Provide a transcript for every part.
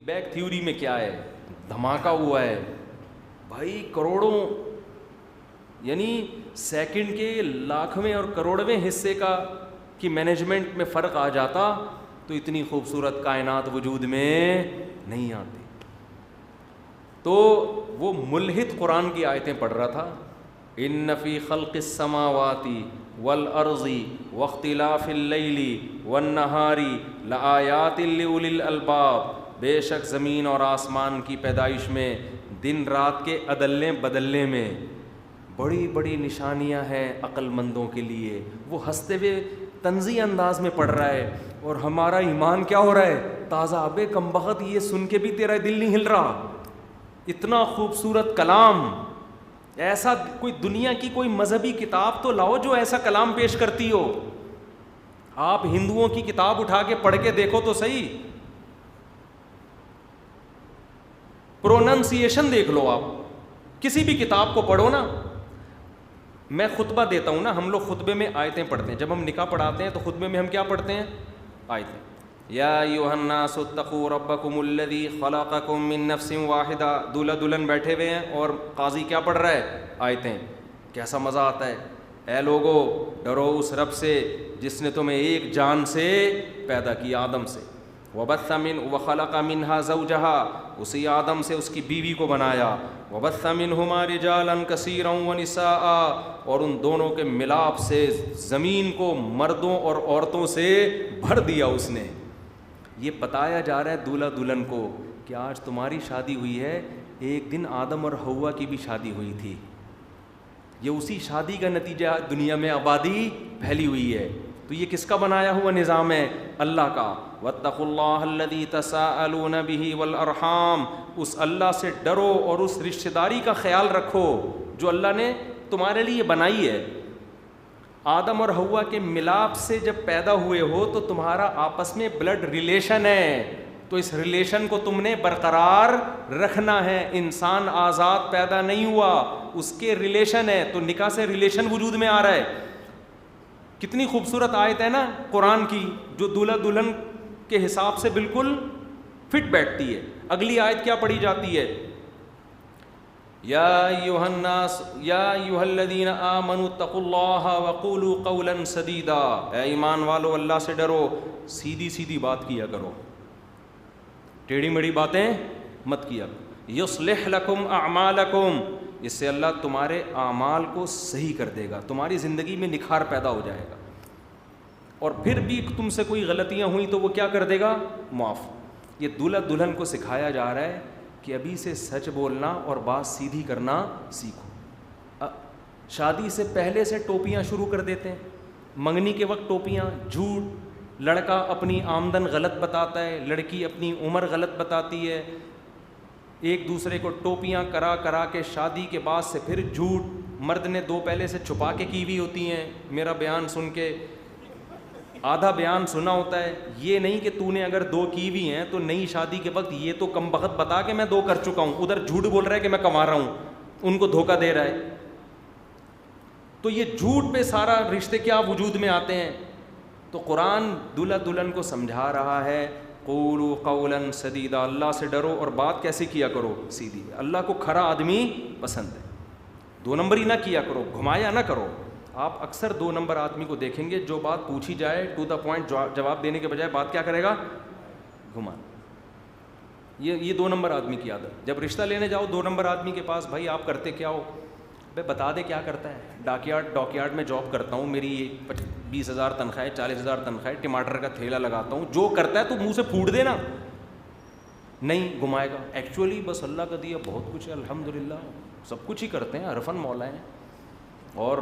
Bag theory میں کیا ہے, دھماکہ ہوا ہے بھائی, کروڑوں یعنی سیکنڈ کے لاکھویں اور کروڑویں حصے کی مینجمنٹ میں فرق آ جاتا تو اتنی خوبصورت کائنات وجود میں نہیں آتی. تو وہ ملحد قرآن کی آیتیں پڑھ رہا تھا, ان فی خلق السماوات والارض واختلاف اللیل والنہار لآیات لأولی الالباب, بے شک زمین اور آسمان کی پیدائش میں, دن رات کے عدلنے بدلنے میں بڑی بڑی نشانیاں ہیں عقل مندوں کے لیے. وہ ہنستے ہوئے طنزی انداز میں پڑھ رہا ہے اور ہمارا ایمان کیا ہو رہا ہے تازہ. ابے کمبخت, یہ سن کے بھی تیرا دل نہیں ہل رہا؟ اتنا خوبصورت کلام, ایسا کوئی دنیا کی کوئی مذہبی کتاب تو لاؤ جو ایسا کلام پیش کرتی ہو. آپ ہندوؤں کی کتاب اٹھا کے پڑھ کے دیکھو تو صحیح, پروننسیشن دیکھ لو. آپ کسی بھی کتاب کو پڑھو نا, میں خطبہ دیتا ہوں نا, ہم لوگ خطبے میں آیتیں پڑھتے ہیں. جب ہم نکاح پڑھاتے ہیں تو خطبے میں ہم کیا پڑھتے ہیں؟ آیتیں. یا ایھا الناس اتقوا ربکم الذی خلقکم من نفس واحدہ. دولہا دلہن بیٹھے ہوئے ہیں اور قاضی کیا پڑھ رہا ہے؟ آیتیں. کیسا مزہ آتا ہے. اے لوگو ڈرو اس رب سے جس نے تمہیں ایک جان سے پیدا کیا, آدم سے. وبث وخلق منها زوجها, اسی آدم سے اس کی بیوی کو بنایا. وبث منهما رجالا كثيرا ونساء, اور ان دونوں کے ملاپ سے زمین کو مردوں اور عورتوں سے بھر دیا اس نے. یہ بتایا جا رہا ہے دولہا دلہن کو کہ آج تمہاری شادی ہوئی ہے, ایک دن آدم اور حوا کی بھی شادی ہوئی تھی. یہ اسی شادی کا نتیجہ دنیا میں آبادی پھیلی ہوئی ہے. تو یہ کس کا بنایا ہوا نظام ہے؟ اللہ کا. واتقوا اللہ الذی تساءلون بہ والارحام, اس اللہ سے ڈرو اور اس رشتہ داری کا خیال رکھو جو اللہ نے تمہارے لیے بنائی ہے. آدم اور حوا کے ملاپ سے جب پیدا ہوئے ہو تو تمہارا آپس میں بلڈ ریلیشن ہے, تو اس ریلیشن کو تم نے برقرار رکھنا ہے. انسان آزاد پیدا نہیں ہوا, اس کے ریلیشن ہے, تو نکاح سے ریلیشن وجود میں آ رہا ہے. کتنی خوبصورت آیت ہے نا قرآن کی, جو دولہا دلہن کے حساب سے بالکل فٹ بیٹھتی ہے. اگلی آیت کیا پڑھی جاتی ہے؟ یا ایھا الناس یا ایھا الذین آمنوا اتقوا اللہ وقولوا قولا سدیدا. اے ایمان والو اللہ سے ڈرو, سیدھی سیدھی بات کیا کرو, ٹیڑھی میڑھی باتیں مت کیا. یصلح لکم اعمالکم, اس سے اللہ تمہارے اعمال کو صحیح کر دے گا, تمہاری زندگی میں نکھار پیدا ہو جائے گا. اور پھر بھی تم سے کوئی غلطیاں ہوئیں تو وہ کیا کر دے گا؟ معاف. یہ دولہا دلہن کو سکھایا جا رہا ہے کہ ابھی سے سچ بولنا اور بات سیدھی کرنا سیکھو. شادی سے پہلے سے ٹوپیاں شروع کر دیتے ہیں, منگنی کے وقت ٹوپیاں, جھوٹ. لڑکا اپنی آمدن غلط بتاتا ہے, لڑکی اپنی عمر غلط بتاتی ہے, ایک دوسرے کو ٹوپیاں کرا کرا کے شادی کے بعد سے پھر جھوٹ. مرد نے دو پہلے سے چھپا کے کی ہوئی ہوتی ہیں, میرا بیان سن کے آدھا بیان سنا ہوتا ہے. یہ نہیں کہ تو نے اگر دو کی ہوئی ہیں تو نئی شادی کے وقت یہ تو کم بخت بتا کہ میں دو کر چکا ہوں, ادھر جھوٹ بول رہا ہے کہ میں کما رہا ہوں, ان کو دھوکہ دے رہا ہے. تو یہ جھوٹ پہ سارا رشتے کیا وجود میں آتے ہیں. تو قرآن دولہا دلہن کو سمجھا رہا ہے قولوا قولا سدیدا, اللہ سے ڈرو اور بات کیسے کیا کرو؟ سیدھی. اللہ کو کھرا آدمی پسند ہے, دو نمبری نہ کیا کرو, گھمایا نہ کرو. آپ اکثر دو نمبر آدمی کو دیکھیں گے, جو بات پوچھی جائے ٹو دا پوائنٹ جواب دینے کے بجائے بات کیا کرے گا؟ گھما. یہ دو نمبر آدمی کی عادت. جب رشتہ لینے جاؤ دو نمبر آدمی کے پاس, بھائی آپ کرتے کیا ہو؟ بھائی بتا دے کیا کرتا ہے. ڈاک یارڈ میں جاب کرتا ہوں, میری 20,000 تنخواہ ہے, 40,000 تنخواہ ہے, ٹماٹر کا تھیلا لگاتا ہوں. جو کرتا ہے تو منہ سے پھوٹ دے نا, نہیں گھمائے گا. ایکچولی بس اللہ کا دیا بہت کچھ ہے, الحمدللہ سب کچھ ہی کرتے ہیں, عرفن مولا ہیں. اور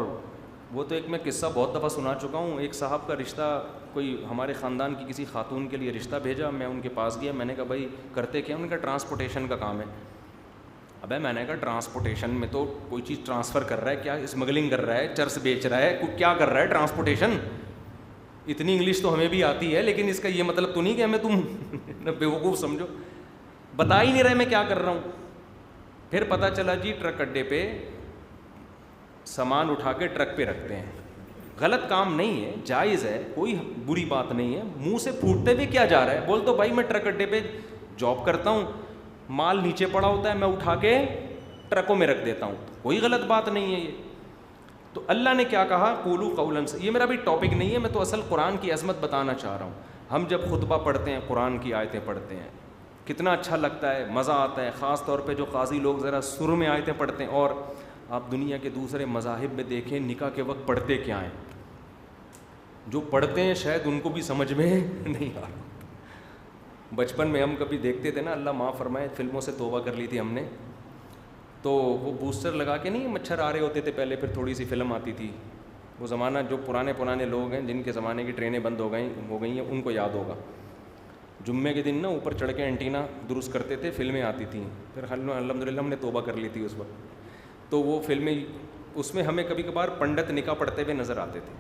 وہ تو ایک میں قصہ بہت دفعہ سنا چکا ہوں. ایک صاحب کا رشتہ, کوئی ہمارے خاندان کی کسی خاتون کے لیے رشتہ بھیجا, میں ان کے پاس گیا, میں نے کہا بھائی کرتے کیا؟ ان کا ٹرانسپورٹیشن کا کام ہے. ابے میں نے کہا ٹرانسپورٹیشن میں تو کوئی چیز ٹرانسفر کر رہا ہے کیا؟ اسمگلنگ کر رہا ہے, چرس بیچ رہا ہے, کیا کر رہا ہے ٹرانسپورٹیشن؟ اتنی انگلش تو ہمیں بھی آتی ہے, لیکن اس کا یہ مطلب تو نہیں کہ ہمیں تم بیوقوف سمجھو. بتا ہی نہیں رہے میں کیا کر رہا ہوں. پھر پتہ چلا جی ٹرک اڈے پہ سامان اٹھا کے ٹرک پہ رکھتے ہیں. غلط کام نہیں ہے, جائز ہے, کوئی بری بات نہیں ہے. منہ سے پھوٹتے ہوئے کیا جا رہا ہے؟ بول تو بھائی میں ٹرک اڈے پہ جاب کرتا ہوں, مال نیچے پڑا ہوتا ہے, میں اٹھا کے ٹرکوں میں رکھ دیتا ہوں, کوئی غلط بات نہیں ہے یہ. تو اللہ نے کیا کہا, قولوا قولا سدیدا. یہ میرا بھی ٹاپک نہیں ہے, میں تو اصل قرآن کی عظمت بتانا چاہ رہا ہوں. ہم جب خطبہ پڑھتے ہیں, قرآن کی آیتیں پڑھتے ہیں, کتنا اچھا لگتا ہے, مزہ آتا ہے, خاص طور پہ جو قاضی لوگ ذرا سر میں آیتیں پڑھتے ہیں. اور آپ دنیا کے دوسرے مذاہب میں دیکھیں نکاح کے وقت پڑھتے کیا ہیں, جو پڑھتے ہیں شاید ان کو بھی سمجھ میں نہیں آ رہا. بچپن میں ہم کبھی دیکھتے تھے نا, اللہ معاف فرمائے, فلموں سے توبہ کر لی تھی ہم نے, تو وہ بوسٹر لگا کے نہیں مچھر آ رہے ہوتے تھے پہلے, پھر تھوڑی سی فلم آتی تھی. وہ زمانہ جو پرانے لوگ ہیں جن کے زمانے کی ٹرینیں بند ہو گئی ہیں ان کو یاد ہوگا. جمعے کے دن نا اوپر چڑھ کے اینٹینا درست کرتے تھے, فلمیں آتی تھیں, پھر الحمدللہ ہم نے توبہ کر لی تھی اس وقت. تو وہ فلمیں, اس میں ہمیں کبھی کبھار پنڈت نکاح پڑھتے ہوئے نظر آتے تھے.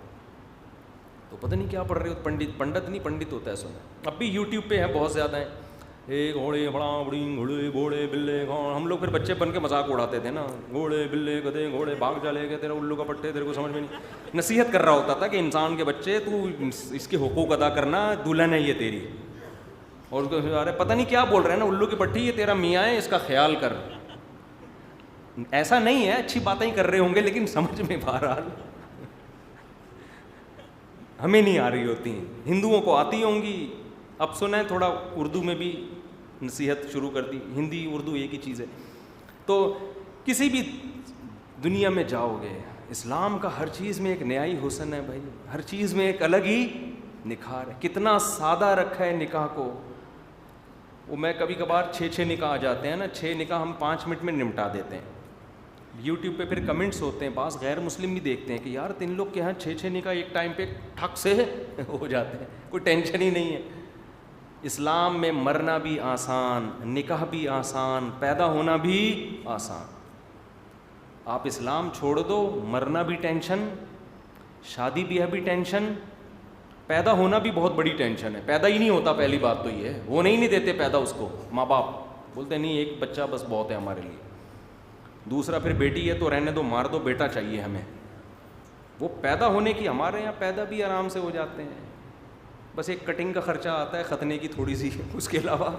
تو پتہ نہیں کیا پڑھ رہے ہو, پنڈت نہیں پنڈت ہوتا ہے سنا. اب بھی یوٹیوب پہ ہیں بہت زیادہ ہیں, اے گھوڑے بڑا بڑی گھوڑے بوڑے بلے گاؤں. ہم لوگ پھر بچے بن کے مذاق اڑاتے تھے نا, گھوڑے بلے گدھے گھوڑے بھاگ جالے گئے, تیرا الو کا پٹے تیرے کو سمجھ میں نہیں. نصیحت کر رہا ہوتا تھا کہ انسان کے بچے تو اس کے حقوق ادا کرنا, دلہن ہے یہ تیری. اور اس کو پتہ نہیں کیا بول رہے ہیں نا, الو کی پٹھی یہ تیرا میاں ہے, اس کا خیال کر. ایسا نہیں ہے, اچھی باتیں ہی کر رہے ہوں گے لیکن سمجھ میں بہرحال ہمیں نہیں آ رہی ہوتی ہیں, ہندوؤں کو آتی ہوں گی. اب سنیں تھوڑا اردو میں بھی نصیحت شروع کر دی, ہندی اردو ایک ہی چیز ہے. تو کسی بھی دنیا میں جاؤ گے, اسلام کا ہر چیز میں ایک نیائی حسن ہے بھائی, ہر چیز میں ایک الگ ہی نکھار ہے. کتنا سادہ رکھا ہے نکاح کو. وہ میں کبھی کبھار 6 نکاح آ جاتے ہیں نا, 6 نکاح ہم 5 منٹ میں نمٹا دیتے ہیں. یوٹیوب پہ پھر کمنٹس ہوتے ہیں, بعض غیر مسلم بھی دیکھتے ہیں کہ یار تین لوگ کے یہاں 6 نکاح ایک ٹائم پہ ٹھک سے ہو جاتے ہیں, کوئی ٹینشن ہی نہیں ہے. اسلام میں مرنا بھی آسان, نکاح بھی آسان, پیدا ہونا بھی آسان. آپ اسلام چھوڑ دو, مرنا بھی ٹینشن, شادی بھی ابھی ٹینشن, پیدا ہونا بھی بہت بڑی ٹینشن ہے. پیدا ہی نہیں ہوتا, پہلی بات تو یہ ہے, وہ نہیں دیتے پیدا اس کو, ماں باپ بولتے نہیں ایک بچہ بس بہت ہے ہمارے لیے. دوسرا پھر بیٹی ہے تو رہنے دو, مار دو, بیٹا چاہیے ہمیں. وہ پیدا ہونے کی, ہمارے یہاں پیدا بھی آرام سے ہو جاتے ہیں, بس ایک کٹنگ کا خرچہ آتا ہے ختنے کی تھوڑی سی, اس کے علاوہ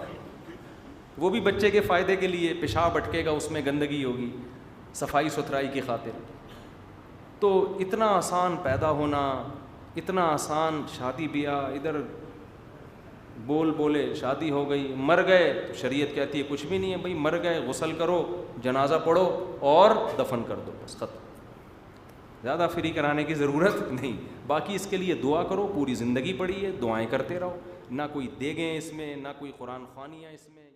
وہ بھی بچے کے فائدے کے لیے, پیشاب اٹکے گا اس میں گندگی ہوگی, صفائی ستھرائی کی خاطر. تو اتنا آسان پیدا ہونا, اتنا آسان شادی بیاہ, ادھر بولے شادی ہو گئی, مر گئے تو شریعت کہتی ہے کچھ بھی نہیں ہے بھائی, مر گئے غسل کرو, جنازہ پڑھو اور دفن کر دو, بس ختم. زیادہ فری کرانے کی ضرورت نہیں. باقی اس کے لیے دعا کرو, پوری زندگی پڑھی ہے, دعائیں کرتے رہو. نہ کوئی دیگیں اس میں, نہ کوئی قرآن خوانیاں اس میں.